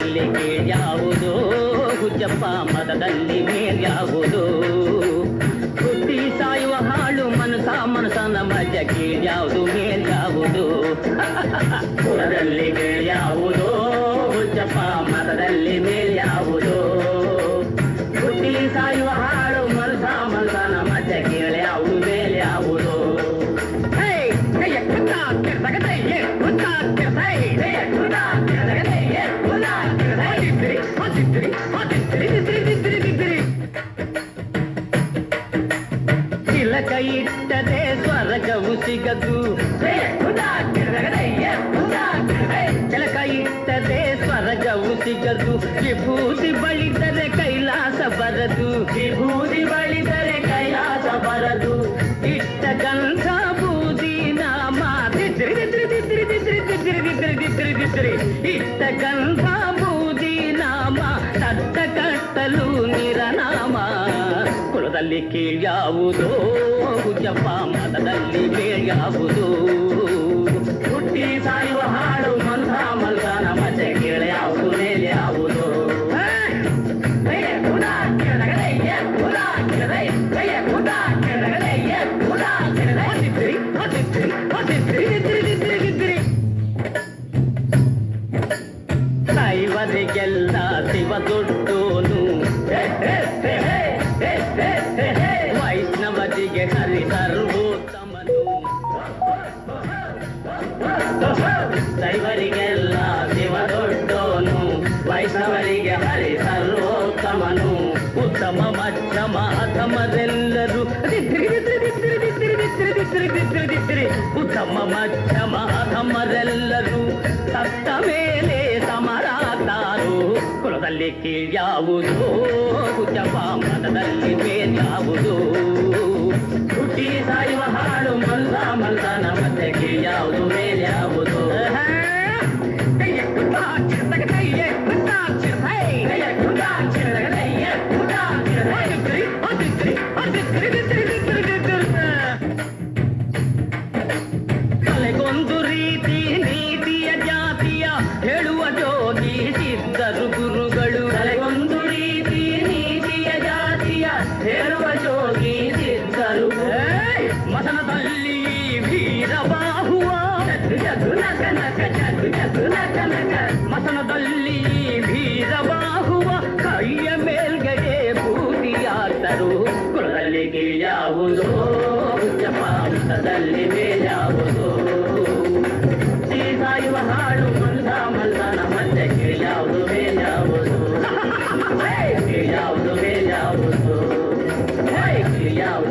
ಕುಲದಲ್ಲಿ ಕೀಳ್ಯಾವುದೋ ಹುಚ್ಚಪ್ಪ ಮತದಲ್ಲಿ ಮೇಲ್ಯಾವುದೋ ಹುಟ್ಟಿ ಸಾಯುವ ಹಾಳು ಮನಸನ ಮಧ್ಯ ಕೀಳ್ಯಾವುದು ಮೇಲ್ಯಾವುದು ಕುಲದಲ್ಲಿ ಕೀಳ್ಯಾವುದೋ ಹುಚ್ಚಪ್ಪ ಮತದಲ್ಲಿ ಮೇಲ್ಯಾವುದೋ ಹುಟ್ಟಿ ಸಾಯುವ ಹಾಳು ಮನಸನ ಮಧ್ಯ ಕೀಳ್ಯಾವುದು ಮೇಲ್ಯಾವುದು ತಿಲಕ ಇಟ್ಟದೆ ಸ್ವರ್ಗವು ಸಿಗದು ತಿಲಕ ಇಟ್ಟದೆ ಸ್ವರ್ಗವು ಸಿಗದು ವಿಭೂತಿ ಬಳಿದರೆ ಕೈಲಾಸ ಬರದು ವಿಭೂತಿ ಬಳಿದರೆ ಕೈಲಾಸ ಬರದು ಇಟ್ಟ ಗಂಧ ಬೂದಿ ನಾಮ ಇಟ್ಟ ಗಂಧ ಬೂದಿ ನಾಮ ತಟ್ಟ ಕಟ್ಟಲು ನಿರನಾಮ ಕುಲದಲ್ಲಿ ಕೀಳ್ಯಾವುದೋ ಹುಚ್ಚಪ್ಪ ಮತದಲ್ಲಿ ಮೇಲ್ಯಾವುದು ಹುಟ್ಟಿ ಸಾಯುವ ಹಾಡು ಮಲ್ಗನ ಮಧ್ಯೆ ಕೀಳ್ಯಾವುದು ಮೇಲ್ಯಾವುದು ದೈವರಿಗೆಲ್ಲ ಶಿವ ದೊಡ್ಡೋನು ವೈಷ್ಣವರಿಗೆ ಹರಿ ಸರ್ವೋತ್ತಮನು ದೈವರಿಗೆಲ್ಲ ಶಿವ ದೊಡ್ಡೋನು ವೈಷ್ಣವರಿಗೆ ಹರಿ ಸರ್ವೋತ್ತಮನು ಉತ್ತಮ ಮಧ್ಯಮ ಅಧಮರೆಲ್ಲರೂ ಉತ್ತಮ ಮಧ್ಯಮ ಅಧಮರೆಲ್ಲರೂ ಸತ್ತ ಮೇಲೆ ಸಮರಾತಾರು ಕುಲದಲ್ಲಿ ಕೀಳ್ಯಾವುದು ಹುಚ್ಚಪ್ಪ ಮತದಲ್ಲಿ ಮೇಲ್ಯಾವುದು ಹುಟ್ಟಿ ಸಾಯುವ ಹಾಡು ಮಲ್ಗನ ಮಧ್ಯೆ ಕೀಳ್ಯಾವುದು ಮೇಲ್ಯಾವುದು ತಲೆಗೊಂದು ರೀತಿ ನೀತಿಯ ಜಾತಿಯ ಹೇಳುವ ಜೋಗಿ ಸಿದ್ಧರು ಗುರುಗಳು ತಲೆಗೊಂದು ರೀತಿ ನೀತಿಯ ಜಾತಿಯ ಹೇಳುವ ಜೋಗಿ ಸಿದ್ಧರು ಮಸನದಲ್ಲಿ ವೀರಬಾಹುವ ಮಸನದಲ್ಲಿ ವೀರಬಾಹುವ ಕೈಯ ಮೇಲ್ಗಡೆ ಭೂತಿಯಾದರು ಕುಲದಲ್ಲಿ ಕೀಳ್ಯಾವುದು ಹುಚ್ಚಪ್ಪ ಮತದಲ್ಲಿ ಮೇಲ್ಯಾವುದು ಸಾಯುವ ಹಾಡು ಮಲ್ಗನ ಮಧ್ಯೆ ಕೀಳ್ಯಾವುದು ಮೇಲ್ಯಾವುದು ಕೀಳ್ಯಾವುದು ಮೇಲ್ಯಾವುದು ಕೀಳ್ಯಾವುದು